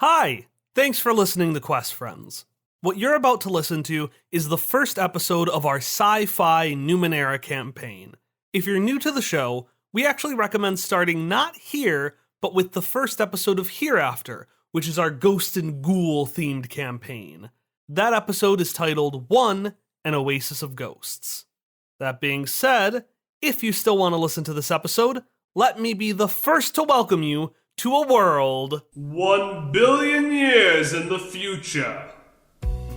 Hi! Thanks for listening to Quest Friends. What you're about to listen to is the first episode of our sci-fi Numenera campaign. If you're new to the show, we actually recommend starting not here, but with the first episode of Hereafter, which is our Ghost and Ghoul themed campaign. That episode is titled 1, An Oasis of Ghosts. That being said, if you still want to listen to this episode, let me be the first to welcome you to a world 1 billion years in the future.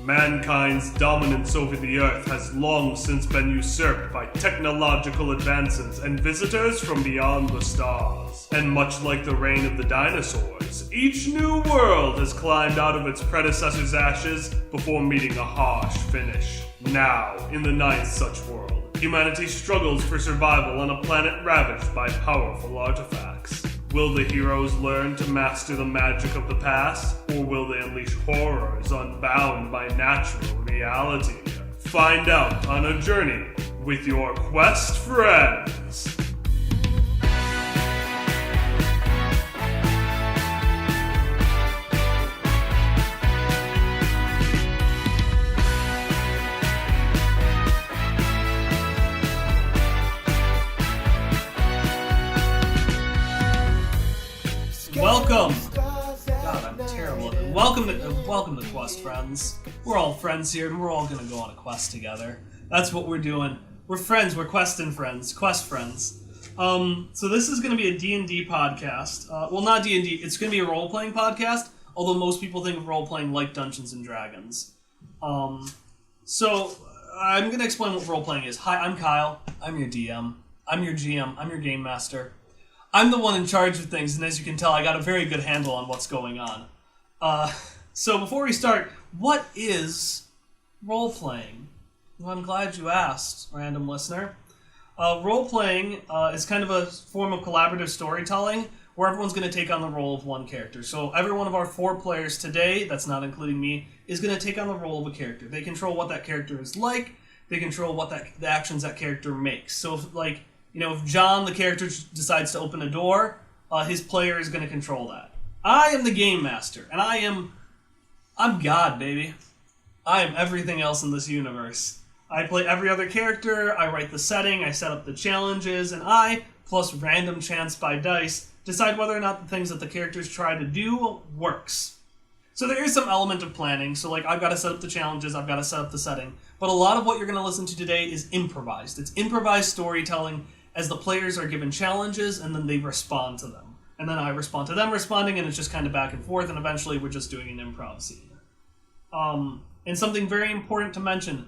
Mankind's dominance over the Earth has long since been usurped by technological advances and visitors from beyond the stars. And much like the reign of the dinosaurs, each new world has climbed out of its predecessor's ashes before meeting a harsh finish. Now, in the ninth such world, humanity struggles for survival on a planet ravaged by powerful artifacts. Will the heroes learn to master the magic of the past, or will they unleash horrors unbound by natural reality? Find out on a journey with your Quest Friends. Welcome! God, I'm terrible at it. Welcome to Quest Friends. We're all friends here, and we're all gonna go on a quest together. That's what we're doing. We're friends. We're questing friends. Quest friends. So this is gonna be a D&D podcast. Well, not D&D. It's gonna be a role-playing podcast. Although most people think of role-playing like Dungeons and Dragons. So I'm gonna explain what role-playing is. Hi, I'm Kyle. I'm your DM. I'm your GM. I'm your game master. I'm the one in charge of things, and as you can tell, I got a very good handle on what's going on. So before we start, what is role-playing? Well, I'm glad you asked, random listener. Role-playing is kind of a form of collaborative storytelling where everyone's going to take on the role of one character. So every one of our 4 players today, that's not including me, is going to take on the role of a character. They control what that character is like. They control what the actions that character makes. So, if John, the character, decides to open a door, his player is going to control that. I am the game master, and I'm God, baby. I am everything else in this universe. I play every other character, I write the setting, I set up the challenges, and I, plus random chance by dice, decide whether or not the things that the characters try to do works. So there is some element of planning, so I've got to set up the challenges, I've got to set up the setting, but a lot of what you're going to listen to today is improvised. It's improvised storytelling as the players are given challenges, and then they respond to them. And then I respond to them responding, and it's just kind of back and forth, and eventually we're just doing an improv scene. And something very important to mention,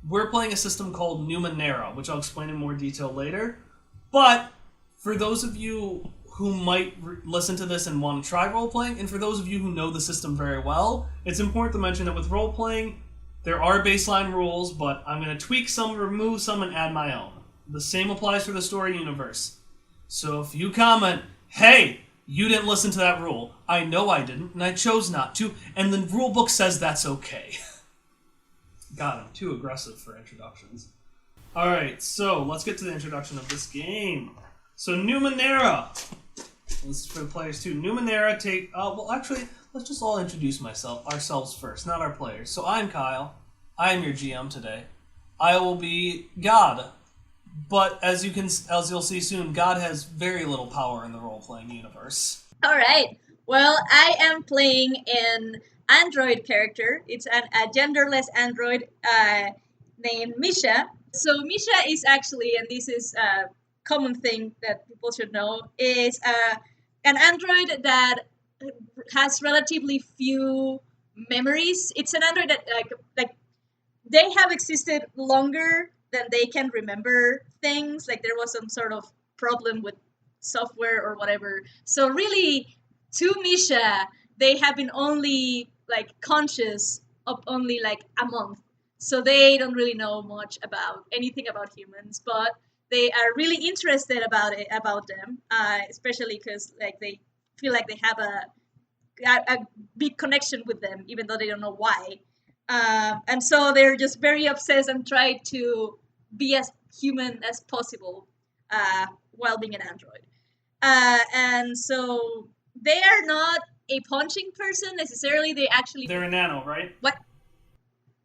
we're playing a system called Numenera, which I'll explain in more detail later. But for those of you who might listen to this and want to try role-playing, and for those of you who know the system very well, it's important to mention that with role-playing, there are baseline rules, but I'm going to tweak some, remove some, and add my own. The same applies for the story universe. So if you comment, hey, you didn't listen to that rule, I know I didn't, and I chose not to, and the rule book says that's okay. God, I'm too aggressive for introductions. Alright, so let's get to the introduction of this game. So Numenera. This is for the players too. Numenera let's just all introduce ourselves first, not our players. So I'm Kyle. I am your GM today. I will be God. But as you'll see soon, God has very little power in the role-playing universe. All right. Well, I am playing an android character. It's a genderless android named Misha. So Misha is actually, and this is a common thing that people should know, is an android that has relatively few memories. It's an android that like they have existed longer than they can remember things. Like there was some sort of problem with software or whatever. So really, to Misha, they have been only conscious of only a month. So they don't really know much about anything about humans, but they are really interested about them, especially because they feel like they have a big connection with them, even though they don't know why. And so they're just very obsessed and try to be as human as possible while being an android. And so they are not a punching person necessarily. They're a nano, right? What?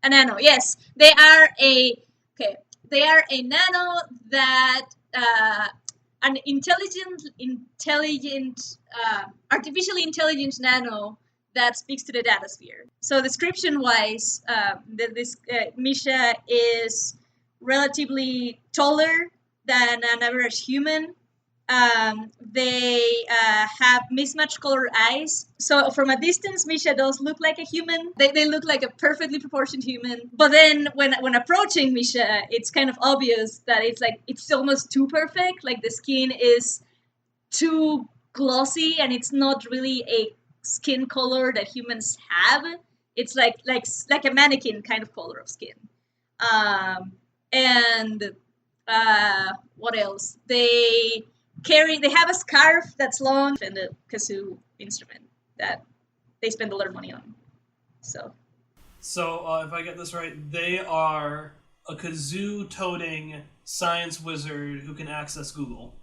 A nano, yes. They are a nano that an artificially intelligent nano that speaks to the data sphere. So description wise, this Misha is relatively taller than an average human. They have mismatched colored eyes. So from a distance, Misha does look like a human. They look like a perfectly proportioned human. But then when approaching Misha, it's kind of obvious that it's almost too perfect. Like the skin is too glossy, and it's not really a skin color that humans have. It's like a mannequin kind of color of skin. And what else? They have a scarf that's long and a kazoo instrument that they spend a lot of money on. So if I get this right, they are a kazoo-toting science wizard who can access Google.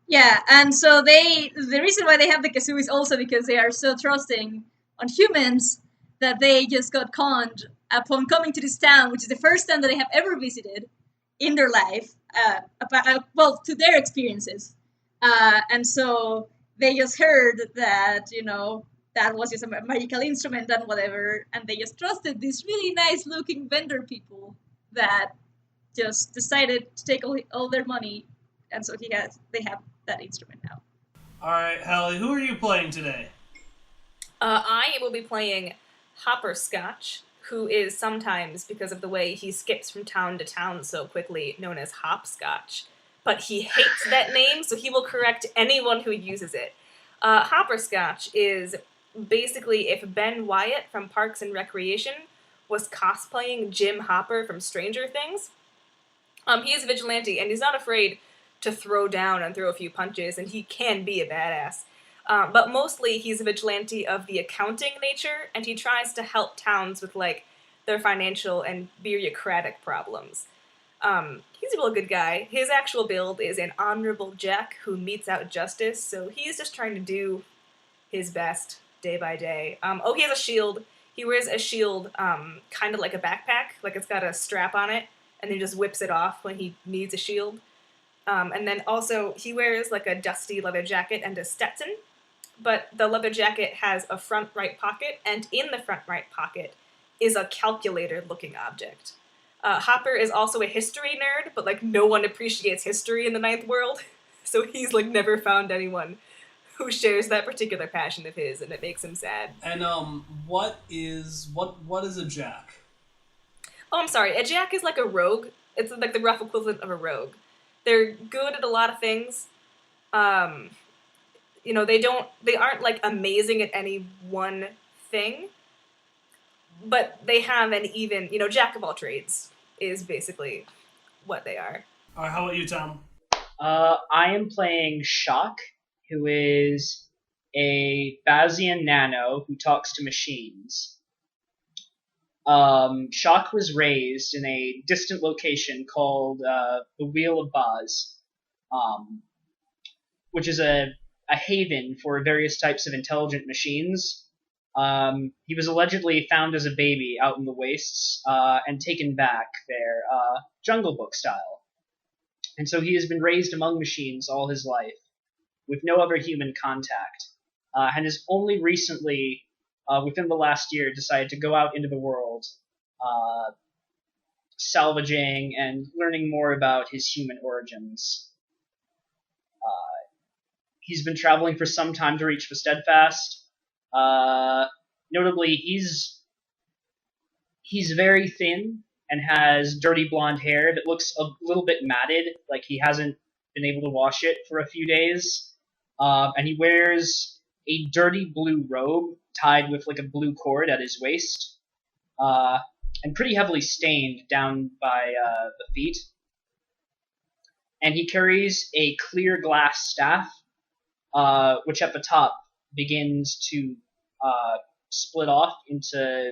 yeah, and so the reason why they have the kazoo is also because they are so trusting on humans that they just got conned upon coming to this town, which is the first town that they have ever visited in their life, to their experiences. And so they just heard that, that was just a magical instrument and whatever, and they just trusted these really nice looking vendor people that just decided to take all their money, and so they have that instrument now. Alright, Hallie, who are you playing today? I will be playing Hopperscotch, who is sometimes, because of the way he skips from town to town so quickly, known as Hopscotch. But he hates that name, so he will correct anyone who uses it. Hopperscotch is basically if Ben Wyatt from Parks and Recreation was cosplaying Jim Hopper from Stranger Things. He is a vigilante, and he's not afraid to throw down and throw a few punches, and he can be a badass. But mostly he's a vigilante of the accounting nature, and he tries to help towns with, their financial and bureaucratic problems. He's a real good guy. His actual build is an honorable Jack who metes out justice, so he's just trying to do his best day by day. He has a shield. He wears a shield kind of like a backpack, like it's got a strap on it, and then just whips it off when he needs a shield. And then also he wears a dusty leather jacket and a Stetson, but the leather jacket has a front right pocket, and in the front right pocket is a calculator-looking object. Hopper is also a history nerd, but no one appreciates history in the Ninth World, so he's never found anyone who shares that particular passion of his, and it makes him sad. And what is a jack? Oh, I'm sorry. A jack is like a rogue. It's the rough equivalent of a rogue. They're good at a lot of things. They aren't amazing at any one thing, but they have an even, jack of all trades is basically what they are. Alright, how about you, Tom? I am playing Shock, who is a Bazian nano who talks to machines. Shock was raised in a distant location called the Wheel of Baz, which is a haven for various types of intelligent machines. He was allegedly found as a baby out in the wastes and taken back there, Jungle Book style. And so he has been raised among machines all his life, with no other human contact, and has only recently, within the last year, decided to go out into the world, salvaging and learning more about his human origins. He's been traveling for some time to reach the Steadfast. Notably, he's very thin and has dirty blonde hair that looks a little bit matted, like he hasn't been able to wash it for a few days. And he wears a dirty blue robe tied with a blue cord at his waist, and pretty heavily stained down by the feet. And he carries a clear glass staff, which at the top begins to split off into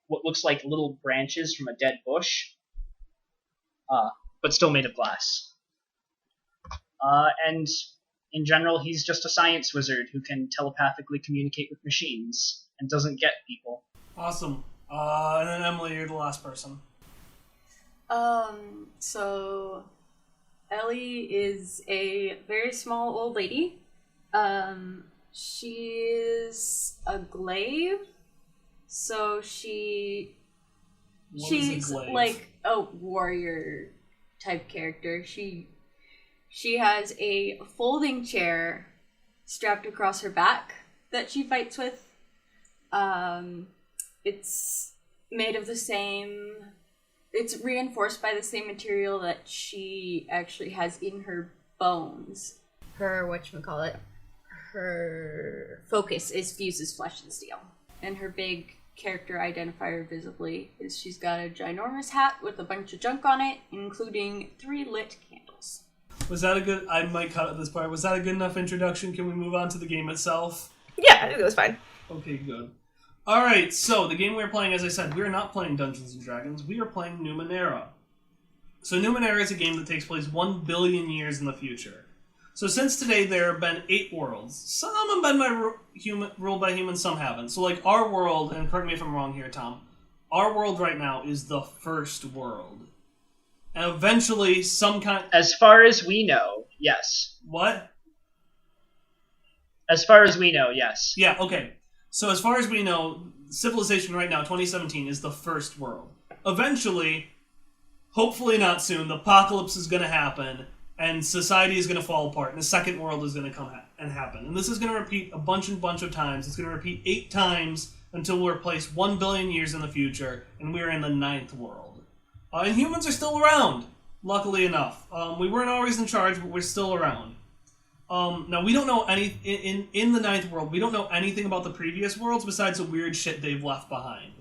what looks like little branches from a dead bush, but still made of glass. And in general, he's just a science wizard who can telepathically communicate with machines and doesn't get people. Awesome. And then Emily, you're the last person. So Ellie is a very small old lady. She's a glaive. So she's like a warrior type character. She has a folding chair strapped across her back that she fights with. It's made of the same... It's reinforced by the same material that she actually has in her bones. Her focus is fuses flesh and steel. And her big character identifier visibly is she's got a ginormous hat with a bunch of junk on it, including 3 lit candles. Was that a good... I might cut at this part. Was that a good enough introduction? Can we move on to the game itself? Yeah, I think that was fine. Okay, good. Alright, so the game we're playing, as I said, we're not playing Dungeons & Dragons. We are playing Numenera. So Numenera is a game that takes place 1 billion years in the future. So since today, there have been 8 worlds. Some have been ruled by humans, some haven't. So like our world, and correct me if I'm wrong here, Tom, our world right now is the first world. And eventually some kind... As far as we know, yes. What? As far as we know, yes. Yeah, okay. So as far as we know, civilization right now, 2017, is the first world. Eventually, hopefully not soon, the apocalypse is going to happen, and society is going to fall apart, and the second world is going to come and happen. And this is going to repeat a bunch of times. It's going to repeat 8 times until we're placed 1 billion years in the future, and we're in the 9th world. And humans are still around, luckily enough. We weren't always in charge, but we're still around. Now, we don't know in the 9th world, we don't know anything about the previous worlds besides the weird shit they've left behind.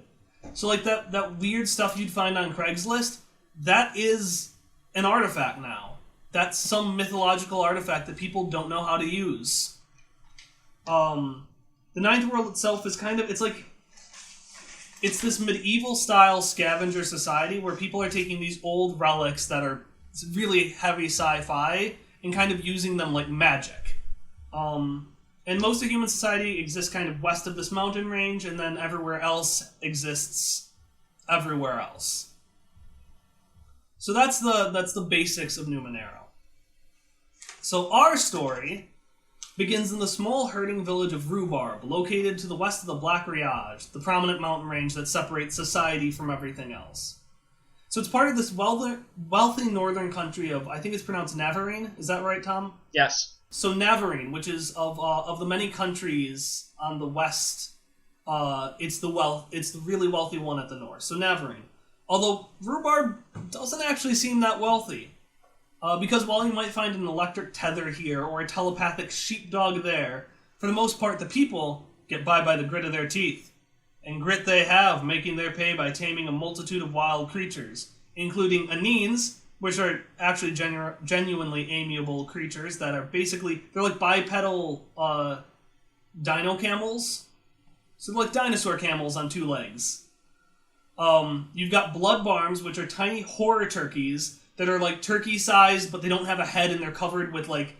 So, like, that weird stuff you'd find on Craigslist, that is an artifact now. That's some mythological artifact that people don't know how to use. The 9th world itself is kind of, it's this medieval-style scavenger society where people are taking these old relics that are really heavy sci-fi and kind of using them like magic. And most of human society exists kind of west of this mountain range, and then everywhere else exists everywhere else. So that's the basics of Numenera. So our story begins in the small herding village of Rhubarb, located to the west of the Black Riage, the prominent mountain range that separates society from everything else. So it's part of this wealthy northern country of, I think it's pronounced Navarine. Is that right, Tom? Yes. So Navarine, which is of the many countries on the west, it's the really wealthy one at the north. So Navarine. Although Rhubarb doesn't actually seem that wealthy. Because while you might find an electric tether here or a telepathic sheepdog there, for the most part the people get by the grit of their teeth. And grit they have, making their pay by taming a multitude of wild creatures, including Anines, which are actually genuinely amiable creatures that are basically, they're like bipedal dino camels. So they're like dinosaur camels on 2 legs. You've got blood barms, which are tiny horror turkeys that are like turkey-sized, but they don't have a head and they're covered with like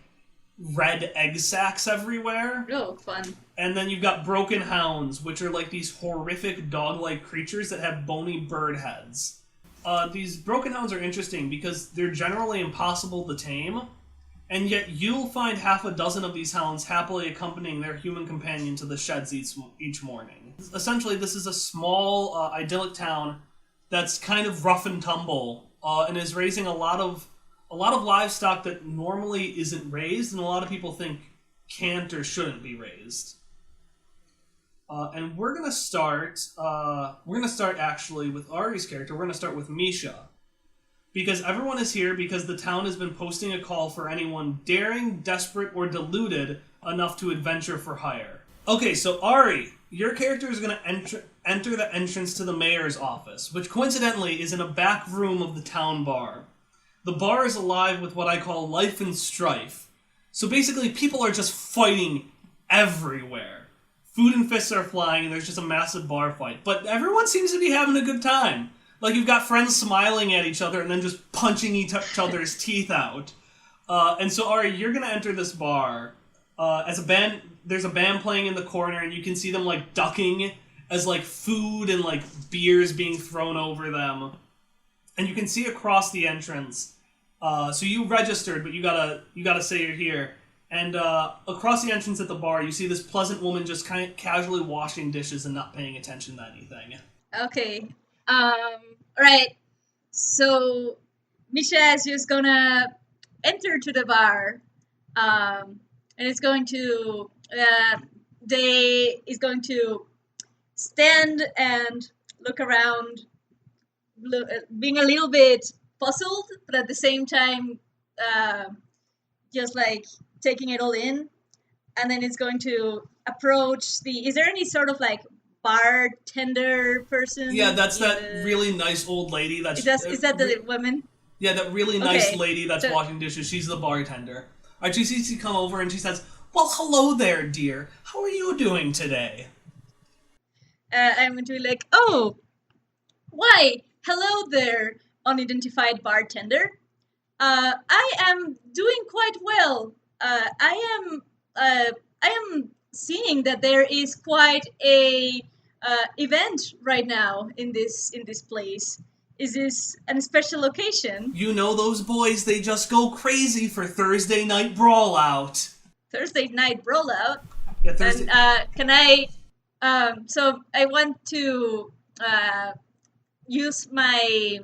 red egg sacs everywhere. Oh, fun. And then you've got broken hounds, which are like these horrific dog-like creatures that have bony bird heads. These broken hounds are interesting because they're generally impossible to tame, and yet you'll find half a dozen of these hounds happily accompanying their human companion to the sheds each morning. Essentially, this is a small, idyllic town that's kind of rough and tumble, and is raising a lot of livestock that normally isn't raised, and a lot of people think can't or shouldn't be raised. And we're gonna start actually with Ari's character. We're gonna start with Misha, because everyone is here because the town has been posting a call for anyone daring, desperate, or deluded enough to adventure for hire. Okay, so Ari, your character is gonna enter the entrance to the mayor's office, which coincidentally is in a back room of the town bar. The bar is alive with what I call life and strife. So basically, people are just fighting everywhere. Food and fists are flying, and there's just a massive bar fight. But everyone seems to be having a good time. Like, you've got friends smiling at each other and then just punching each other's teeth out. And so, Ari, you're gonna enter this bar. As a band, there's a band playing in the corner, and you can see them, like, ducking as, like, food and, like, beers being thrown over them. And you can see across the entrance. So you registered, but you gotta say you're here. And across the entrance at the bar, you see this pleasant woman just kind of casually washing dishes and not paying attention to anything. Okay. Alright. So Misha is just gonna enter to the bar. And it's going to going to stand and look around, being a little bit puzzled, but at the same time, just like taking it all in. And then it's going to approach the. Is there any sort of like bartender person? Yeah, that's that really nice old lady. Is that the woman? Yeah, that really nice Okay, lady that's so- washing dishes. She's the bartender. Alright, she sees you come over and she says, "Well, hello there, dear. How are you doing today?" I'm going to be like, oh, why? Hello there, unidentified bartender. I am doing quite well. I am seeing that there is quite a event right now in this place. Is this a special occasion? You know those boys, they just go crazy for Thursday night brawl out. Thursday night brawl out. Yeah, Thursday. And can I? So I want to use my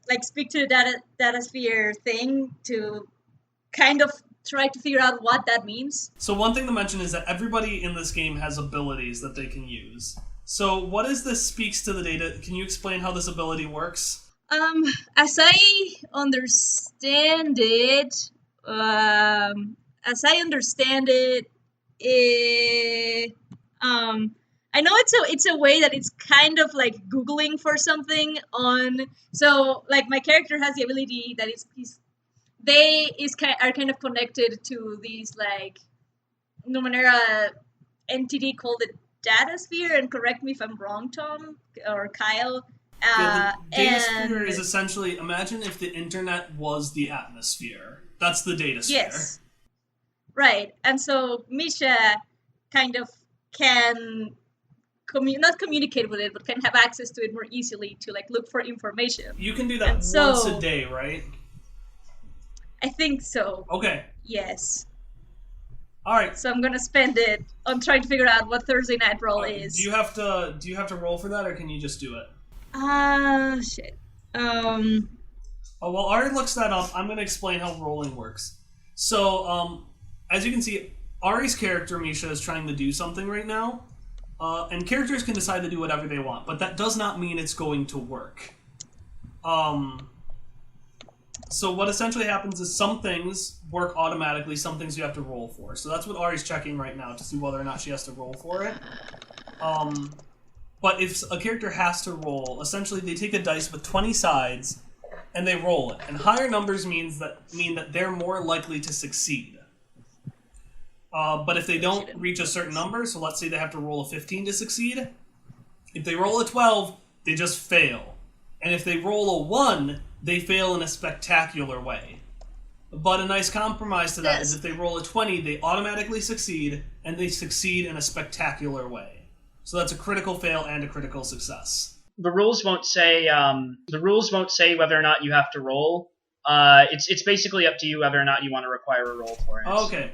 like speak to the data sphere thing to kind of try to figure out what that means. So one thing to mention is that everybody in this game has abilities that they can use. So what is this speaks to the data? Can you explain how this ability works? As I understand it, I know it's a way that it's kind of like Googling for something on. So like my character has the ability that are kind of connected to these like Numenera entity called the data sphere, and correct me if I'm wrong, Tom or Kyle. The data sphere and is essentially, imagine if the internet was the atmosphere. That's the data sphere. yes, right. And so Misha kind of can not communicate with it, but can have access to it more easily to like look for information. You can do that And so- once a day, right? I think so. Okay. Yes. All right. So I'm gonna spend it on trying to figure out what Thursday night roll is. Do you have to roll for that, or can you just do it? Shit. Oh, while Ari looks that up, I'm going to explain how rolling works. So, as you can see, Ari's character, Misha, is trying to do something right now. And characters can decide to do whatever they want, but that does not mean it's going to work. So what essentially happens is some things work automatically, some things you have to roll for. So that's what Ari's checking right now to see whether or not she has to roll for it. But if a character has to roll, essentially they take a dice with 20 sides and they roll it. And higher numbers mean that they're more likely to succeed. But if they don't reach a certain number, so let's say they have to roll a 15 to succeed, if they roll a 12, they just fail. And if they roll a 1, they fail in a spectacular way. But a nice compromise to that is if they roll a 20, they automatically succeed, and they succeed in a spectacular way. So that's a critical fail and a critical success. The rules won't say whether or not you have to roll. It's basically up to you whether or not you want to require a roll for it. Okay.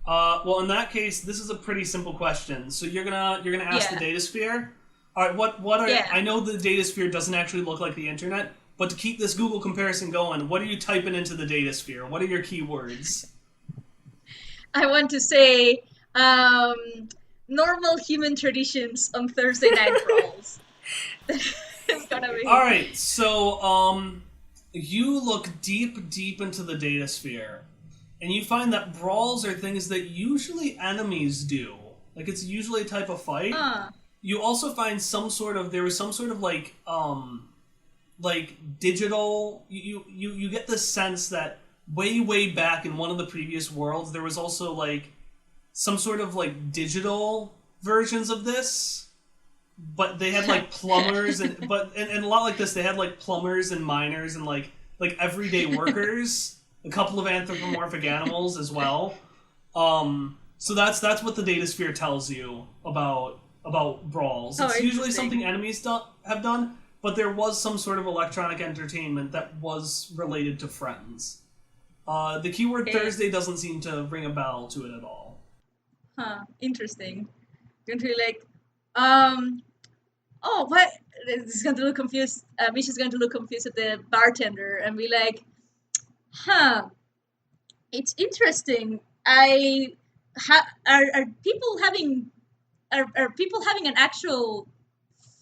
Well, in that case, this is a pretty simple question. So you're gonna ask the data sphere. All right. What are? Yeah. I know the data sphere doesn't actually look like the internet, but to keep this Google comparison going, what are you typing into the data sphere? What are your keywords? I want to say normal human traditions on Thursday night rolls. It's gonna be. All right. So you look deep into the data sphere, and you find that brawls are things that usually enemies do. Like it's usually a type of fight. You also find there was some sort of like digital. You get the sense that way back in one of the previous worlds there was also like some sort of like digital versions of this, but they had like plumbers and a lot like this they had like plumbers and miners and like everyday workers a couple of anthropomorphic animals as well. So that's what the data sphere tells you about brawls. It's usually something enemies have done, but there was some sort of electronic entertainment that was related to friends. The keyword Thursday doesn't seem to ring a bell to it at all. Huh, interesting. Going to be like, oh, what? This is going to look confused. Misha's going to look confused at the bartender and be like, huh, it's interesting. Are people having an actual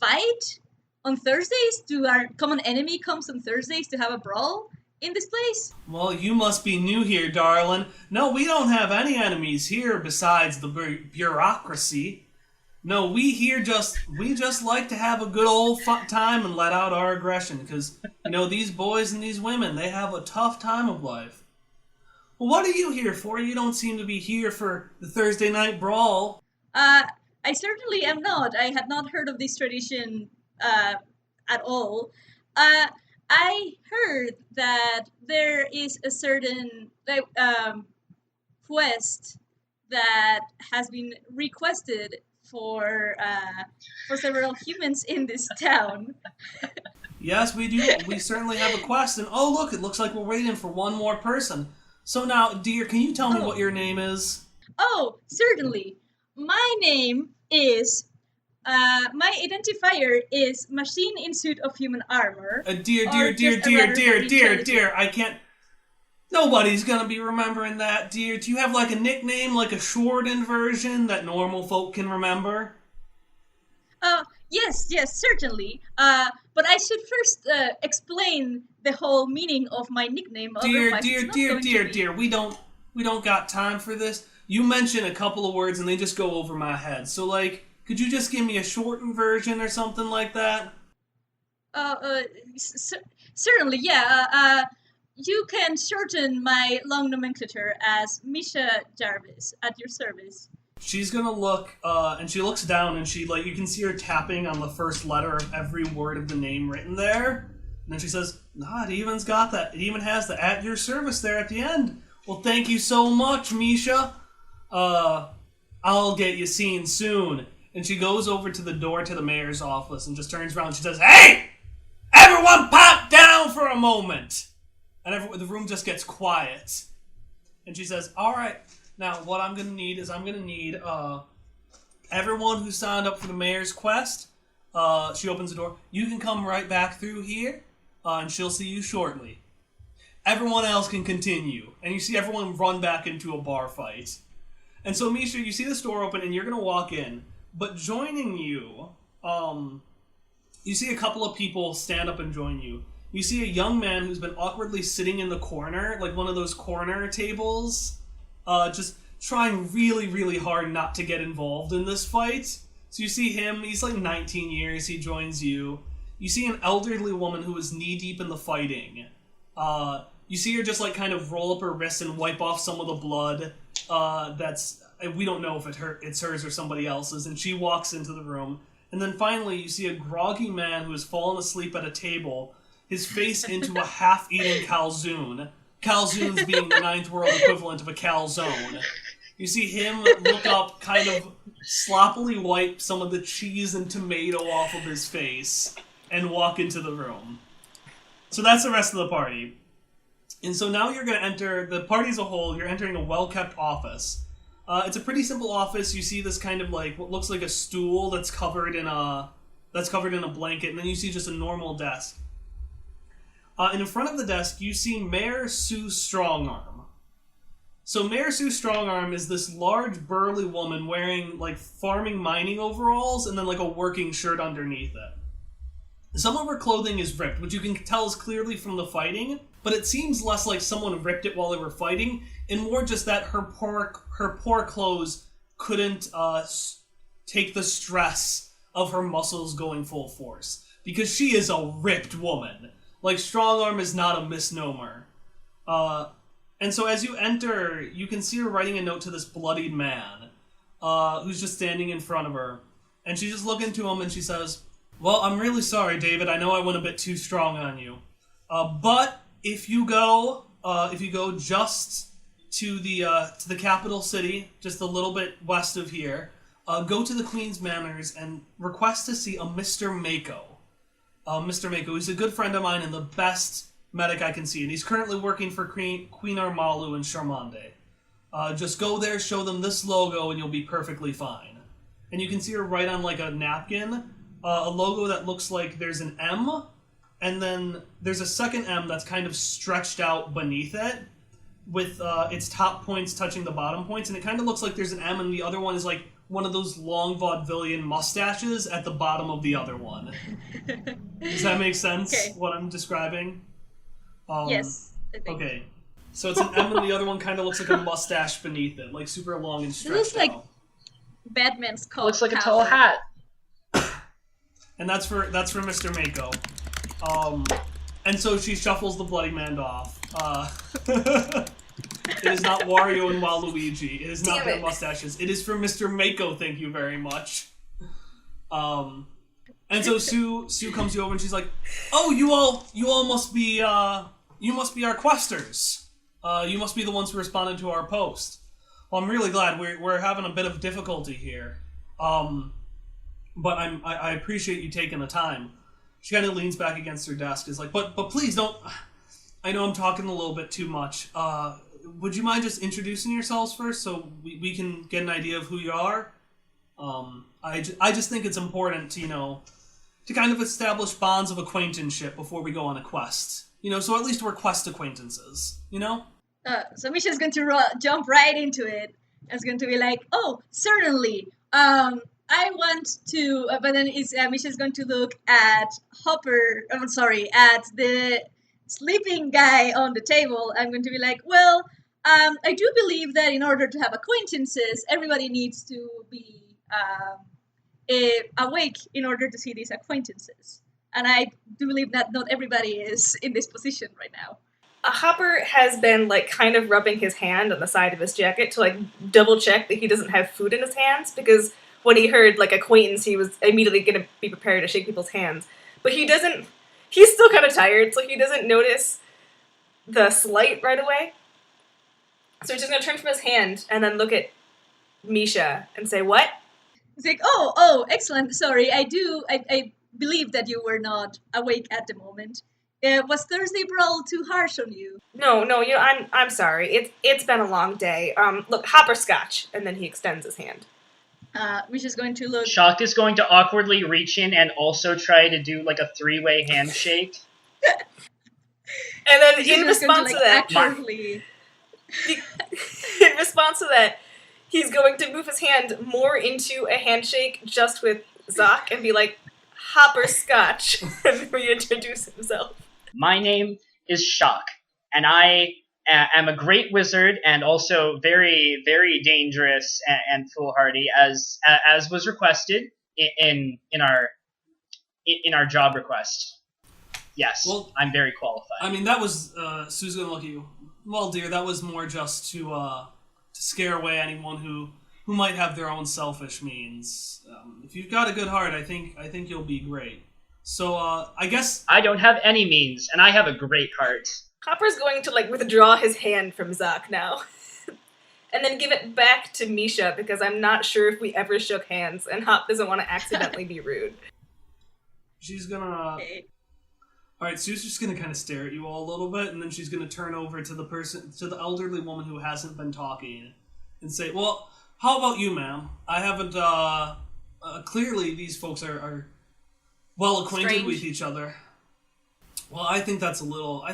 fight on Thursdays? Do our common enemy comes on Thursdays to have a brawl in this place? Well, you must be new here, darling. No, we don't have any enemies here besides the bureaucracy. No, we just like to have a good old time and let out our aggression, because, these boys and these women, they have a tough time of life. Well, what are you here for? You don't seem to be here for the Thursday night brawl. I certainly am not. I had not heard of this tradition at all. I heard that there is a certain quest that has been requested for several humans in this town. Yes, we do. We certainly have a quest, and oh look, it looks like we're waiting for one more person. So now, dear, can you tell me what your name is? Oh, certainly. My name is my identifier is machine in suit of human armor. Dear, I can't. Nobody's gonna be remembering that, dear. Do you have like a nickname, like a shortened version that normal folk can remember? Yes, certainly. But I should first explain the whole meaning of my nickname. Dear, we don't got time for this. You mention a couple of words and they just go over my head. So like, could you just give me a shortened version or something like that? Certainly, yeah. You can shorten my long nomenclature as Misha Jarvis, at your service. She's gonna look, and she looks down, and you can see her tapping on the first letter of every word of the name written there. And then she says, "Nah, it even's got that. It even has the 'at your service' there at the end. Well, thank you so much, Misha. I'll get you seen soon." And she goes over to the door to the mayor's office and just turns around. And she says, "Hey, everyone, pop down for a moment." And the room just gets quiet. And she says, "All right. Now, what I'm going to need is everyone who signed up for the mayor's quest." She opens the door. "You can come right back through here, and she'll see you shortly. Everyone else can continue." And you see everyone run back into a bar fight. And so, Misha, you see this door open, and you're going to walk in. But joining you, you see a couple of people stand up and join you. You see a young man who's been awkwardly sitting in the corner, like one of those corner tables, just trying really, really hard not to get involved in this fight. So you see him, he's like 19 years, he joins you. You see an elderly woman who is knee-deep in the fighting. You see her just like kind of roll up her wrists and wipe off some of the blood. We don't know if it's hers or somebody else's, and she walks into the room. And then finally you see a groggy man who has fallen asleep at a table, his face into a half-eaten calzoon. Calzoons being the ninth world equivalent of a calzone. You see him look up, kind of sloppily wipe some of the cheese and tomato off of his face, and walk into the room. So that's the rest of the party. And so now you're going to enter, the party as a whole, you're entering a well-kept office. It's a pretty simple office. You see this kind of like, what looks like a stool that's covered in a blanket, and then you see just a normal desk. And in front of the desk, you see Mayor Sue Strongarm. So Mayor Sue Strongarm is this large, burly woman wearing, like, farming mining overalls and then, like, a working shirt underneath it. Some of her clothing is ripped, which you can tell is clearly from the fighting, but it seems less like someone ripped it while they were fighting, and more just that her poor clothes couldn't take the stress of her muscles going full force. Because she is a ripped woman. Like, Strongarm is not a misnomer. And so as you enter, you can see her writing a note to this bloodied man, who's just standing in front of her. And she's just looking to him and she says, "Well, I'm really sorry, David. I know I went a bit too strong on you. But if you go, if you go just to the capital city, just a little bit west of here, go to the Queen's Manors and request to see a Mr. Mako. Mr. Mako is a good friend of mine and the best medic I can see, and he's currently working for Queen Armalu in Charmande. Just go there, show them this logo, and you'll be perfectly fine. And you can see her right on like a napkin, a logo that looks like there's an M, and then there's a second M that's kind of stretched out beneath it, with its top points touching the bottom points, and it kind of looks like there's an M, and the other one is like one of those long vaudevillian mustaches at the bottom of the other one. Does that make sense, Okay. what I'm describing? Yes, I think. Okay. So it's an M, and the other one kind of looks like a mustache beneath it, like super long and stretched looks like out. Batman's coat. Looks like a tall hat. And that's for Mr. Mako. And so she shuffles the Bloody Man off. It is not Wario and Waluigi. It is not Damn their it. mustaches. It is for Mr. Mako, thank you very much. And so Sue comes you over and she's like, "Oh, you all must be our questers. You must be the ones who responded to our post. Well, I'm really glad we're having a bit of difficulty here. But I appreciate you taking the time." She kind of leans back against her desk, is like, but please don't. I know I'm talking a little bit too much. Would you mind just introducing yourselves first so we can get an idea of who you are? I just think it's important to kind of establish bonds of acquaintanceship before we go on a quest. So at least we're quest acquaintances, So Misha's going to jump right into it. It's going to be like, "Oh, certainly. I want to," but then Misha's going to look at at the sleeping guy on the table. I'm going to be like, "Well, I do believe that in order to have acquaintances, everybody needs to be awake in order to see these acquaintances. And I do believe that not everybody is in this position right now." Hopper has been kind of rubbing his hand on the side of his jacket to double check that he doesn't have food in his hands, because when he heard acquaintance, he was immediately going to be prepared to shake people's hands. But he doesn't. He's still kind of tired, so he doesn't notice the slight right away. So he's just going to turn from his hand and then look at Misha and say, "What?" He's like, "Oh, excellent. Sorry, I believe that you were not awake at the moment. Was Thursday Brawl too harsh on you?" No, I'm sorry. It's been a long day. Look, hopperscotch, and then he extends his hand. Misha's going to look. Shock is going to awkwardly reach in and also try to do a three-way handshake. And then Misha's in just going response to that, actively. in response to that, he's going to move his hand more into a handshake just with Zoc and be like, "Hopperscotch," and reintroduce himself. My name is Shock, and I am a great wizard and also very, very dangerous and foolhardy, as was requested in our job request. Yes, Well, I'm very qualified. I mean, that was Sue's gonna look at you. Well, dear, that was more just to scare away anyone who might have their own selfish means. If you've got a good heart, I think you'll be great. So I guess I don't have any means, and I have a great heart. Hopper's going to withdraw his hand from Zoc now. And then give it back to Misha, because I'm not sure if we ever shook hands, and Hop doesn't want to accidentally be rude. she's gonna. Alright, Sue's just gonna kind of stare at you all a little bit, and then she's gonna turn over to the elderly woman who hasn't been talking, and say, "Well, how about you, ma'am? I haven't, clearly these folks are well acquainted Strange. with each other." "Well, I think that's a little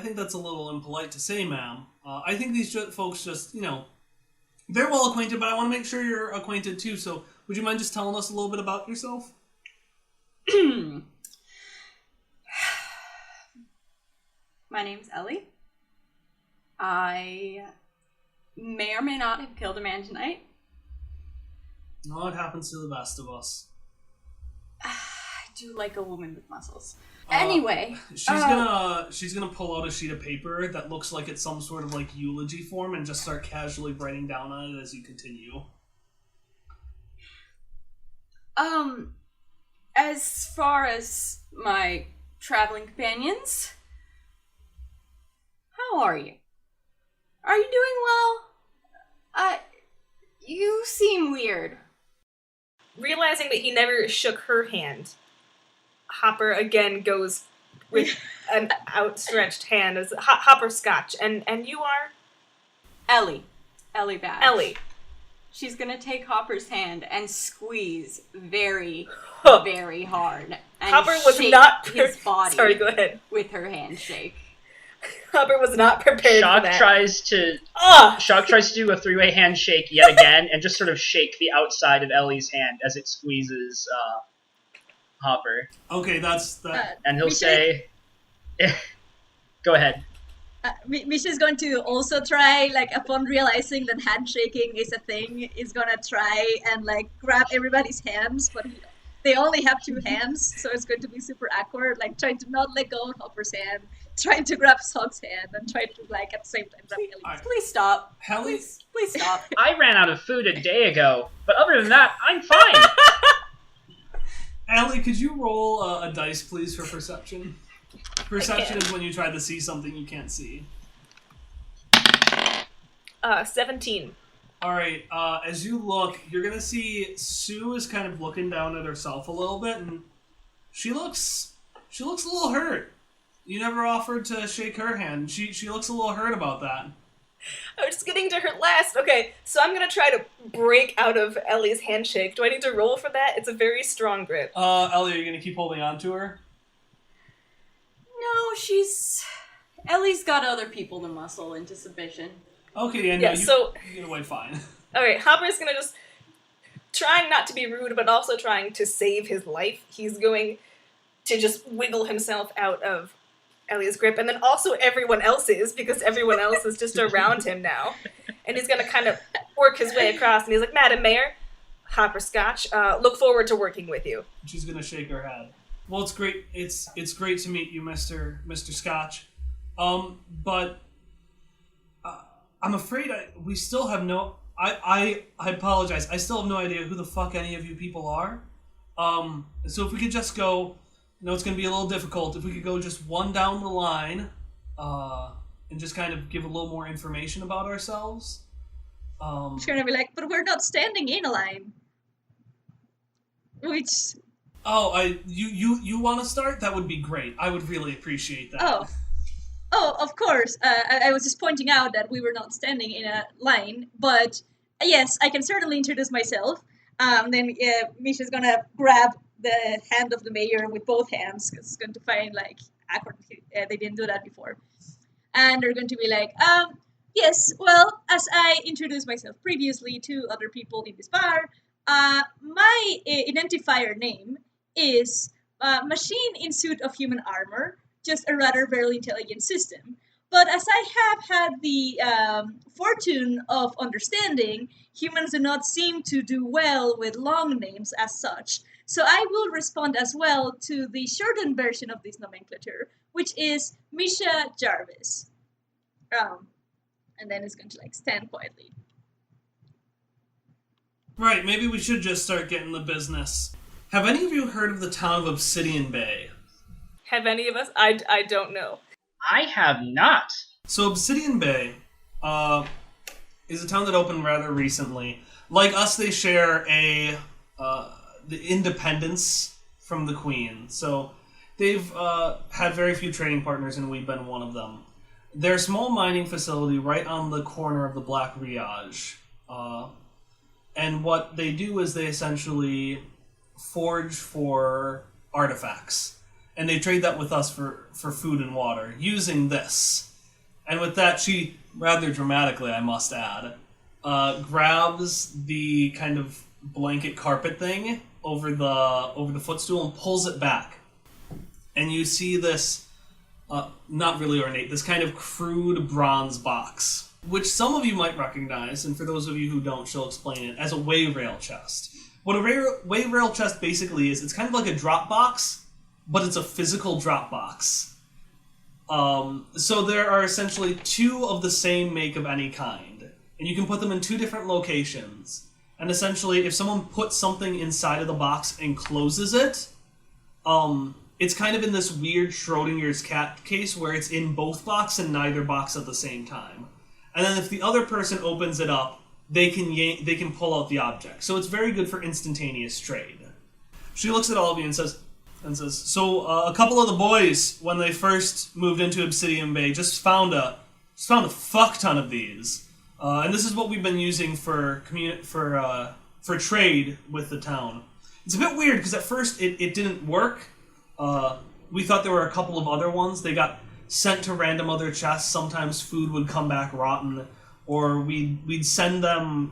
impolite to say, ma'am. I think these folks just, they're well acquainted, but I want to make sure you're acquainted too, so would you mind just telling us a little bit about yourself?" My name's Ellie. I may or may not have killed a man tonight. No, it happens to the best of us. I do like a woman with muscles. Anyway, She's gonna pull out a sheet of paper that looks like it's some sort of eulogy form and just start casually writing down on it as you continue. As far as my traveling companions, how are you? Are you doing well? You seem weird. Realizing that he never shook her hand, Hopper again goes with an outstretched hand as Hopper Scotch. And you are? Ellie Badge. Ellie. She's gonna take Hopper's hand and squeeze very, Huh. very hard. And Hopper was shake not his body Sorry, go ahead. with her handshake. Hopper was not prepared Shock for that. Shock tries to do a three-way handshake yet again, and just sort of shake the outside of Ellie's hand as it squeezes Hopper. Okay, that's that. And he'll Misha- say, "Go ahead." Misha's going to also try, like, upon realizing that handshaking is a thing, is gonna try and, like, grab everybody's hands, but they only have two hands, so it's going to be super awkward, like, trying to not let go of Hopper's hand, trying to grab Sock's hand, and trying to, like, at the same time grab Ellie's. Please stop. Helly? Please stop. I ran out of food a day ago, but other than that, I'm fine. Allie, could you roll a dice, please, for perception? Perception is when you try to see something you can't see. 17. Alright, as you look, you're gonna see Sue is kind of looking down at herself a little bit, and she looks a little hurt. You never offered to shake her hand. She looks a little hurt about that. I was just getting to her last. Okay, so I'm gonna try to break out of Ellie's handshake. Do I need to roll for that? It's a very strong grip. Ellie, are you gonna keep holding on to her? No, Ellie's got other people to muscle into submission. Okay, yeah, no, Yeah, you get away fine. Okay, Hopper's gonna just trying not to be rude, but also trying to save his life. He's going to just wiggle himself out of Ellie's grip, and then also everyone else's, because everyone else is just around him now. And he's gonna kind of work his way across, and he's like, "Madam Mayor, Hopper Scotch, look forward to working with you." She's gonna shake her head. Well, it's great. It's great to meet you, Mr. Scotch. But I'm afraid we still have no. I apologize. I still have no idea who the fuck any of you people are. So if we could just go, it's gonna be a little difficult. If we could go just one down the line, and just kind of give a little more information about ourselves. She's gonna be like, but we're not standing in a line. Which... Oh, you want to start? That would be great. I would really appreciate that. Oh, of course. I was just pointing out that we were not standing in a line, but yes, I can certainly introduce myself. Then Misha's gonna grab the hand of the mayor with both hands, because it's going to find, like, awkward. They didn't do that before. And they're going to be like, yes, well, as I introduced myself previously to other people in this bar, my identifier name is Machine in Suit of Human Armor, just a rather barely intelligent system. But as I have had the fortune of understanding, humans do not seem to do well with long names as such. So I will respond as well to the shortened version of this nomenclature, which is Misha Jarvis. And then it's going to, like, stand quietly. Right, maybe we should just start getting the business. Have any of you heard of the town of Obsidian Bay? Have any of us? I don't know. I have not. So Obsidian Bay is a town that opened rather recently. Like us, they share the independence from the Queen. So they've had very few trading partners, and we've been one of them. They're a small mining facility right on the corner of the Black Riage. And what they do is they essentially forge for artifacts. And they trade that with us for food and water, using this. And with that, she, rather dramatically, I must add, grabs the kind of blanket carpet thing over the footstool and pulls it back. And you see this, not really ornate, this kind of crude bronze box, which some of you might recognize, and for those of you who don't, she'll explain it, as a way rail chest. What a way rail chest basically is, it's kind of like a drop box, but it's a physical drop box. So there are essentially two of the same make of any kind, and you can put them in two different locations. And essentially, if someone puts something inside of the box and closes it, it's kind of in this weird Schrodinger's cat case where it's in both boxes and neither box at the same time. and then if the other person opens it up, they can pull out the object. So it's very good for instantaneous trade. She looks at all of you and says, so a couple of the boys, when they first moved into Obsidian Bay, just found a fuck ton of these, and this is what we've been using for trade with the town. It's a bit weird because at first it didn't work. We thought there were a couple of other ones. They got sent to random other chests. Sometimes food would come back rotten, or we'd send them,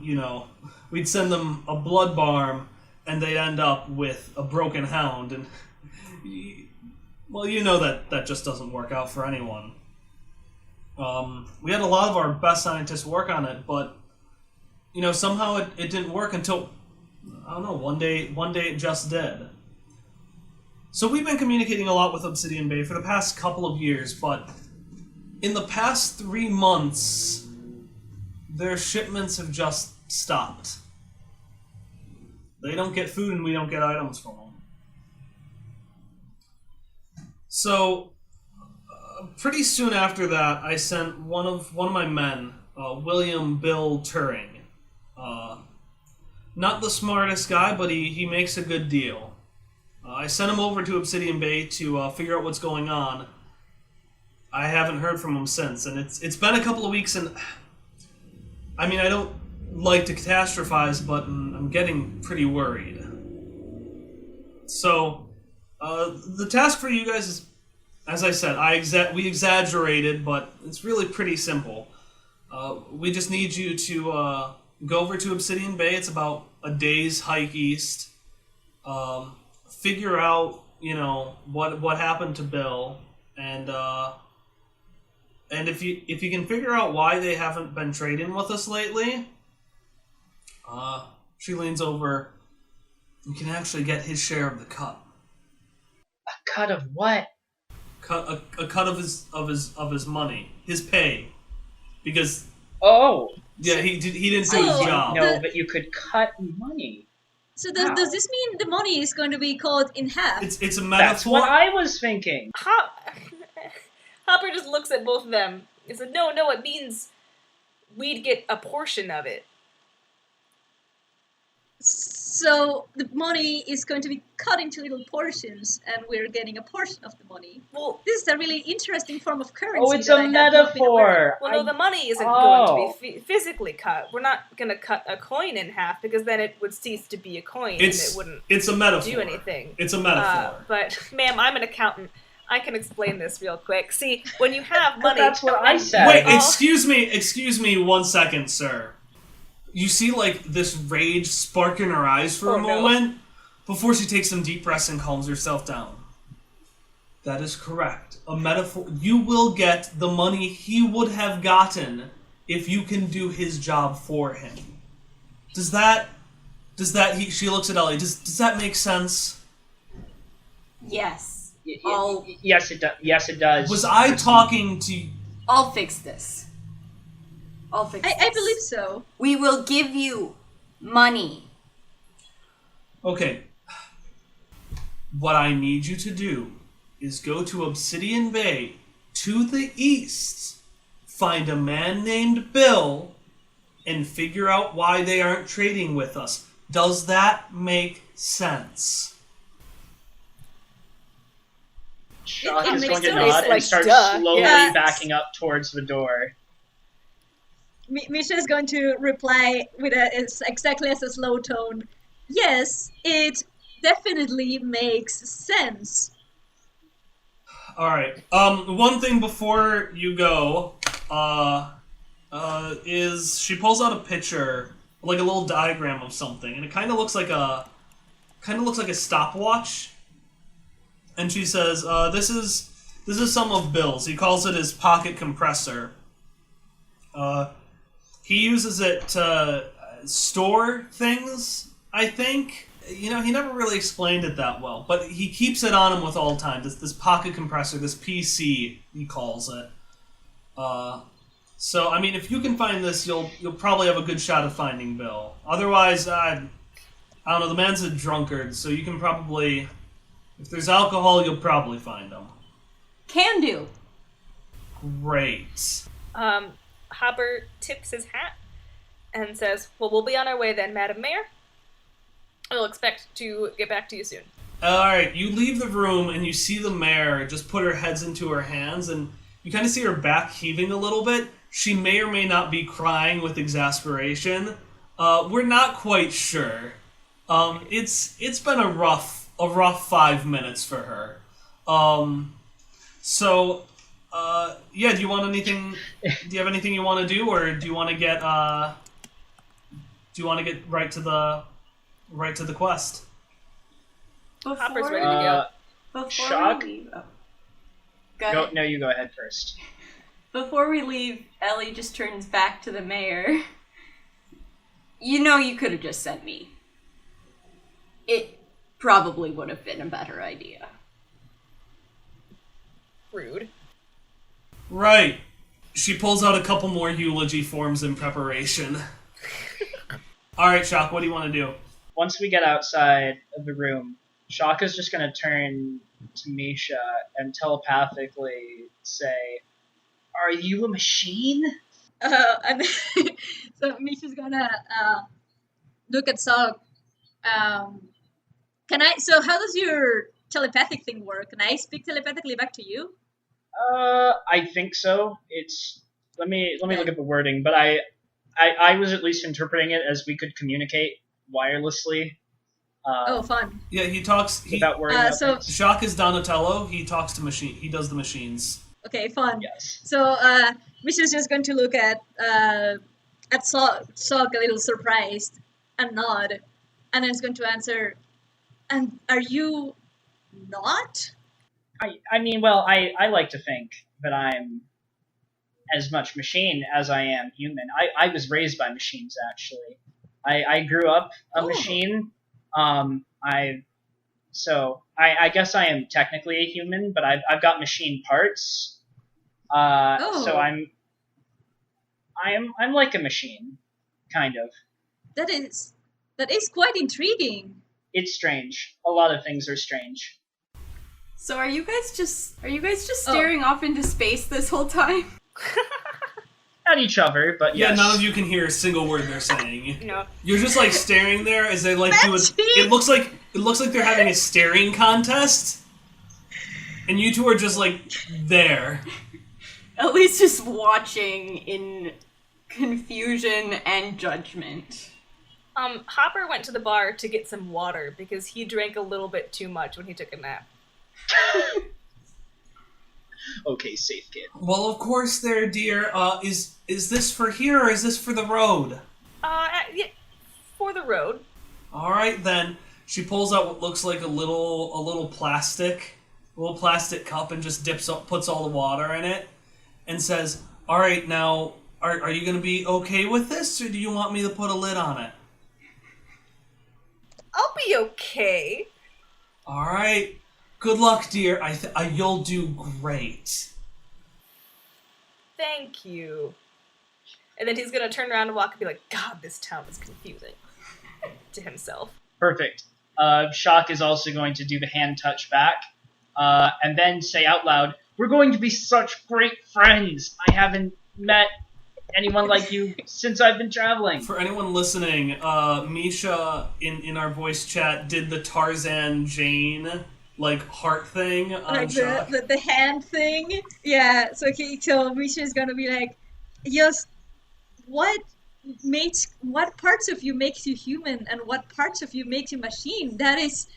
we'd send them a blood barm, and they'd end up with a broken hound. And well, that just doesn't work out for anyone. We had a lot of our best scientists work on it, but somehow it didn't work until, I don't know, one day it just did. So we've been communicating a lot with Obsidian Bay for the past couple of years, but in the past 3 months, their shipments have just stopped. They don't get food and we don't get items from them. So, pretty soon after that, I sent one of my men, William Bill Turing. Not the smartest guy, but he makes a good deal. I sent him over to Obsidian Bay to figure out what's going on. I haven't heard from him since, and it's been a couple of weeks, and I mean, I don't like to catastrophize, but I'm getting pretty worried. So, the task for you guys is, as I said, we exaggerated, but it's really pretty simple. We just need you to go over to Obsidian Bay. It's about a day's hike east. Figure out, what happened to Bill, and if you can figure out why they haven't been trading with us lately, she leans over. You can actually get his share of the cut. A cut of what? A cut of his money, his pay, because yeah, he didn't do his job. No, but you could cut money. So does this mean the money is going to be cut in half? It's a metaphor. That's what I was thinking. Hopper just looks at both of them and said, no, it means we'd get a portion of it. So the money is going to be cut into little portions, and we're getting a portion of the money. Well, this is a really interesting form of currency. Oh, it's a metaphor. Well, no, the money isn't going to be physically cut. We're not going to cut a coin in half, because then it would cease to be a coin, and it wouldn't a metaphor. do anything. It's a metaphor. But, ma'am, I'm an accountant. I can explain this real quick. See, when you have money... That's what I said. Wait, excuse me 1 second, sir. You see, this rage spark in her eyes for a moment before she takes some deep breaths and calms herself down. That is correct. A metaphor. You will get the money he would have gotten if you can do his job for him. She looks at Ellie. Does that make sense? Yes. Yes, it does. Yes, it does. Was I talking to... I'll fix this. I believe so. We will give you money. Okay. What I need you to do is go to Obsidian Bay, to the east, find a man named Bill, and figure out why they aren't trading with us. Does that make sense? Shock It is makes going to sense. nod and start slowly Yes. backing up towards the door. Misha is going to reply with exactly as a slow tone. Yes, it definitely makes sense. Alright, one thing before you go, is she pulls out a picture, like a little diagram of something, and it kind of looks like a stopwatch. And she says, this is some of Bill's. He calls it his pocket compressor. He uses it to store things, I think. He never really explained it that well, but he keeps it on him with all time. This pocket compressor, this PC, he calls it. So, I mean, if you can find this, you'll probably have a good shot of finding Bill. Otherwise, I don't know, the man's a drunkard, so you can probably... If there's alcohol, you'll probably find him. Can do. Great. Hopper tips his hat and says, "Well, we'll be on our way then, Madam Mayor. We'll expect to get back to you soon." Alright, you leave the room and you see the mayor just put her heads into her hands and you kind of see her back heaving a little bit. She may or may not be crying with exasperation. We're not quite sure. It's been a rough 5 minutes for her. Yeah, do you want anything? Do you have anything you want to do, or do you want to get right to the quest? Hopper's ready to go. Before Shock? we leave, go ahead. No, you go ahead first. Before we leave, Ellie just turns back to the mayor. You know, you could have just sent me. It probably would have been a better idea. Rude. Right. She pulls out a couple more eulogy forms in preparation. Alright, Shock, what do you want to do? Once we get outside of the room, Shaka's just going to turn to Misha and telepathically say, "Are you a machine?" And so Misha's gonna look at Sog. So how does your telepathic thing work? Can I speak telepathically back to you? I think so. Let me look at the wording, but I was at least interpreting it as we could communicate wirelessly. Fun. Yeah, he talks. Without worrying about so- things. Shock is Donatello. He talks to machine. He does the machines. Okay, fun. Yes. So Misha's just going to look at Sog a little surprised and nod, and then is going to answer, "And are you not?" I mean, well, I like to think that I'm as much machine as I am human. I was raised by machines, actually. I grew up a machine. I guess I am technically a human, but I've got machine parts. So I'm like a machine, kind of. That is quite intriguing. It's strange. A lot of things are strange. So are you guys just staring off into space this whole time? At each other, but Yeah, yes. none of you can hear a single word they're saying. No. You're just like staring there as they like do That's it. me! It looks like they're having a staring contest, and you two are just like there. At least just watching in confusion and judgment. Hopper went to the bar to get some water because he drank a little bit too much when he took a nap. Okay, safe kid. Well, of course, there, dear. Is this for here or is this for the road? Yeah, for the road. All right, then. She pulls out what looks like a little plastic cup and just puts all the water in it, and says, "All right, now, are you gonna be okay with this, or do you want me to put a lid on it?" I'll be okay. All right. Good luck, dear. You'll do great. Thank you. And then he's gonna turn around and walk and be like, "God, this town is confusing." To himself. Perfect. Shock is also going to do the hand touch back, and then say out loud, "We're going to be such great friends. I haven't met anyone like you since I've been traveling." For anyone listening, Misha in our voice chat did the Tarzan Jane heart thing on Like Shock. the hand thing. Yeah, so Misha is gonna be like, "Yes, what parts of you makes you human and what parts of you makes you machine? This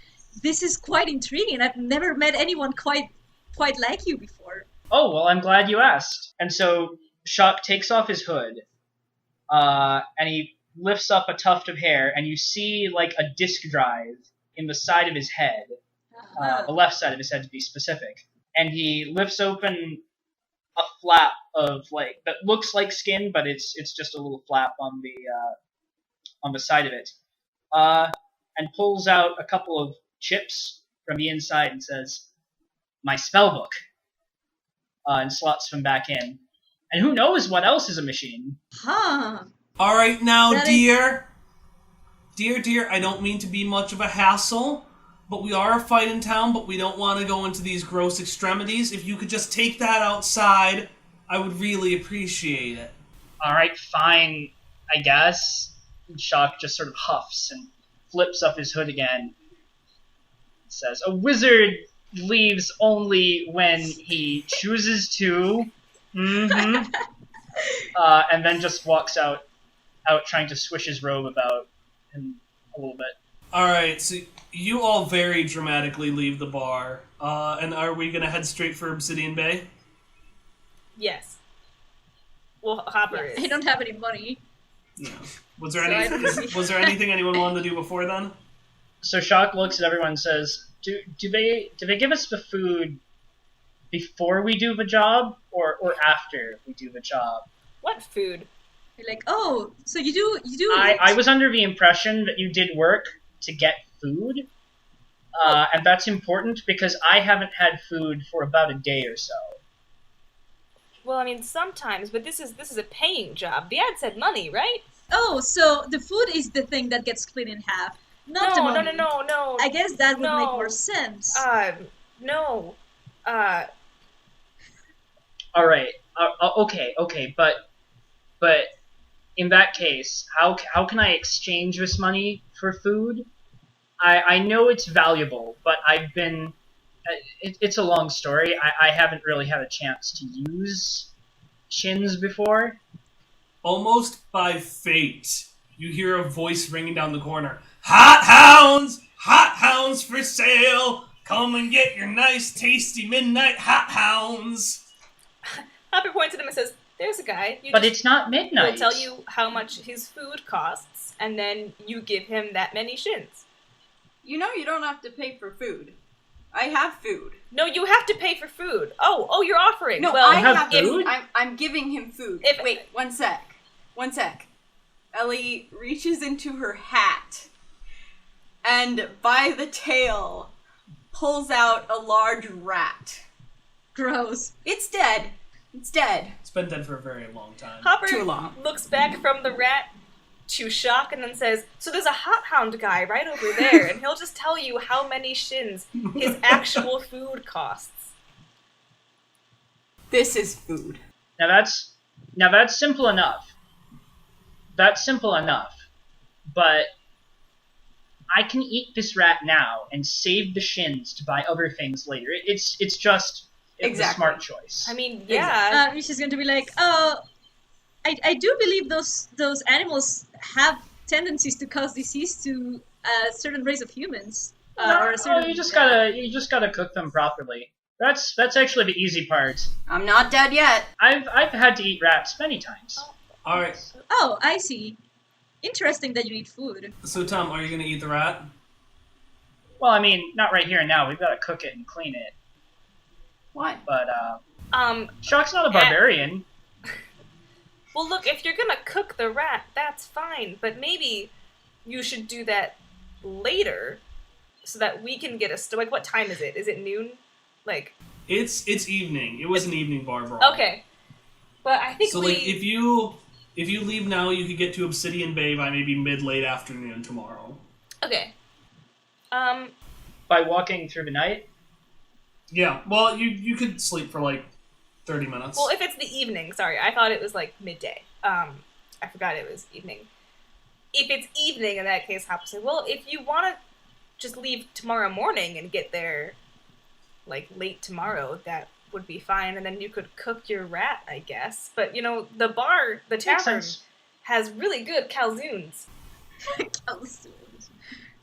is quite intriguing. I've never met anyone quite like you before." Oh, well, I'm glad you asked. And so Shock takes off his hood, and he lifts up a tuft of hair, and you see a disk drive in the side of his head. The left side of his head, to be specific. And he lifts open a flap of that looks like skin, but it's just a little flap on the side of it, and pulls out a couple of chips from the inside and says, "My spell book," and slots them back in. And who knows what else is a machine? Huh. All right, now, That dear, I don't mean to be much of a hassle, but we are a fighting town, but we don't want to go into these gross extremities. If you could just take that outside, I would really appreciate it. Alright, fine, I guess. And Shock just sort of huffs and flips up his hood again. Says, a wizard leaves only when he chooses to. Mm-hmm. And then just walks out trying to swish his robe about him a little bit. Alright, so you all very dramatically leave the bar. And are we gonna head straight for Obsidian Bay? Yes. Well, Hopper is. I don't have any money. No. Was there So I don't was there anything anyone wanted to do before then? So Shock looks at everyone and says, do they give us the food before we do the job or after we do the job? What food? You're like, oh, so you do I was under the impression that you did work to get food. And that's important because I haven't had food for about a day or so. Well, I mean, sometimes, but this is a paying job. The ad said money, right? Oh, so the food is the thing that gets split in half, not the money. No. I guess that would No. make more sense. No. All right. Okay. But in that case, how can I exchange this money for food? I know it's valuable, but I've been. It's a long story. I haven't really had a chance to use shins before. Almost by fate, you hear a voice ringing down the corner. Hot hounds for sale. Come and get your nice, tasty midnight hot hounds. Hopper points at him and says, there's a guy. But it's not midnight. He'll tell you how much his food costs, and then you give him that many shins. You know you don't have to pay for food. I have food. No, you have to pay for food. Oh, you're offering. No, well, I have have food? I'm giving him food. Wait, one sec. Ellie reaches into her hat and by the tail pulls out a large rat. Gross. It's dead. It's been dead for a very long time. Hopper Too long. looks back from the rat to Shock and then says, so there's a hot hound guy right over there, and he'll just tell you how many shins his actual food costs. This is food. Now that's simple enough. But I can eat this rat now and save the shins to buy other things later. It's just Exactly. a smart choice. I mean, yeah. She's going to be like, oh, I do believe those animals have tendencies to cause disease to a certain race of humans. Or a certain, you just gotta cook them properly. That's actually the easy part. I'm not dead yet. I've had to eat rats many times. All right. Oh, I see. Interesting that you eat food. So Tom, are you gonna eat the rat? Well, I mean, not right here and now. We've got to cook it and clean it. What? But Um, Shock's not a barbarian. well, look, if you're gonna cook the rat, that's fine, but maybe you should do that later so that we can get like, what time is it? Is it noon? Like, It's evening. It was an evening bar brawl. okay. But I think So like if you leave now, you could get to Obsidian Bay by maybe mid-late afternoon tomorrow. Okay. By walking through the night. Yeah. Well, you could sleep for like 30 minutes. Well, if it's the evening, sorry, I thought it was like midday. I forgot it was evening. If it's evening, in that case, Hopper said, well, if you want to just leave tomorrow morning and get there, like, late tomorrow, that would be fine, and then you could cook your rat, I guess. But, the Makes tavern, sense. has really good calzoons.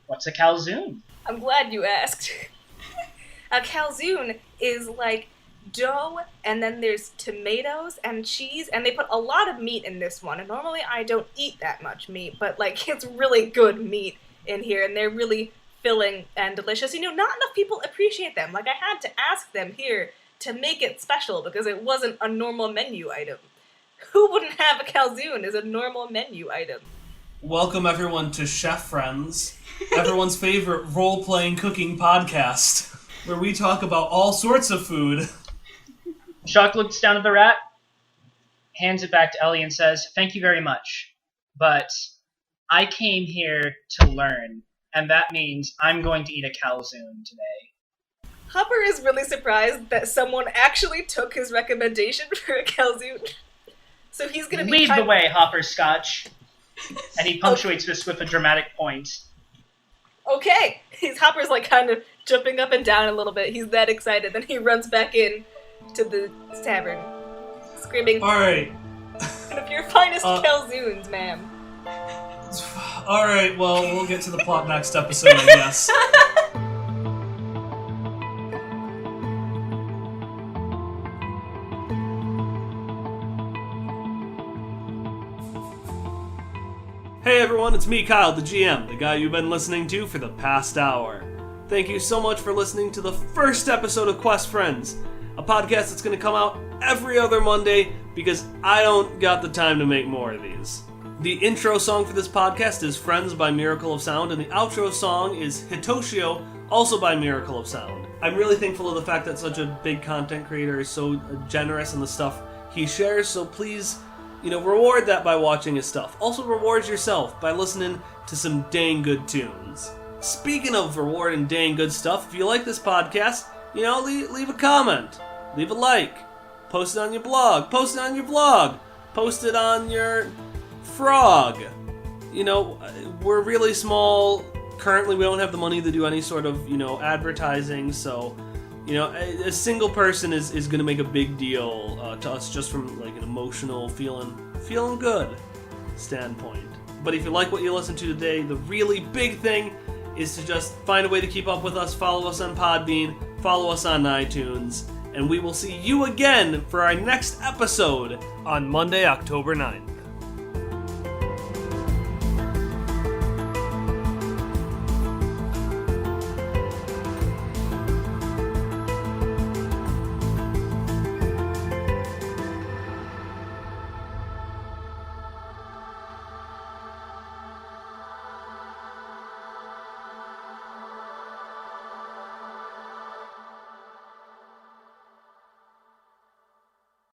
What's a calzoon? I'm glad you asked. A calzoon is like dough, and then there's tomatoes and cheese, and they put a lot of meat in this one. And normally I don't eat that much meat, but like it's really good meat in here, and they're really filling and delicious. Not enough people appreciate them. Like I had to ask them here to make it special because it wasn't a normal menu item. Who wouldn't have a calzoon as a normal menu item? Welcome everyone to Chef Friends, everyone's favorite role-playing cooking podcast, where we talk about all sorts of food. Shock looks down at the rat, hands it back to Ellie and says, thank you very much, but I came here to learn, and that means I'm going to eat a calzoon today. Hopper is really surprised that someone actually took his recommendation for a calzoon. So he's gonna be Lead the way, Hopperscotch. And he punctuates this with a dramatic point. Okay. Hopper's like kind of jumping up and down a little bit. He's that excited. Then he runs back in to the tavern, screaming, Alright. "One of your finest calzoons, ma'am." Alright, well, we'll get to the plot next episode, I guess. Hey everyone, it's me, Kyle, the GM, the guy you've been listening to for the past hour. Thank you so much for listening to the first episode of Quest Friends, a podcast that's going to come out every other Monday because I don't got the time to make more of these. The intro song for this podcast is Friends by Miracle of Sound, and the outro song is Hitoshio, also by Miracle of Sound. I'm really thankful of the fact that such a big content creator is so generous in the stuff he shares, so please, reward that by watching his stuff. Also reward yourself by listening to some dang good tunes. Speaking of rewarding dang good stuff, if you like this podcast, leave a comment, leave a like, post it on your blog, post it on your vlog, post it on your frog. We're really small. Currently, we don't have the money to do any sort of, advertising, so, a single person is going to make a big deal to us just from, like, an emotional, feeling good standpoint. But if you like what you listened to today, the really big thing is to just find a way to keep up with us, follow us on Podbean, follow us on iTunes, and we will see you again for our next episode on Monday, October 9th.